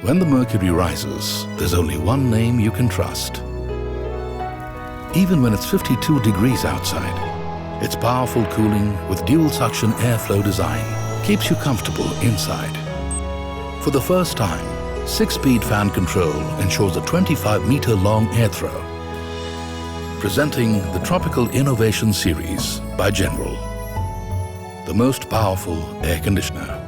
When the mercury rises, there's only one name you can trust. Even when it's 52 degrees outside, its powerful cooling with dual suction airflow design keeps you comfortable inside. For the first time, 6-speed fan control ensures a 25-meter-long air throw. Presenting the Tropical Innovation Series by General, the most powerful air conditioner.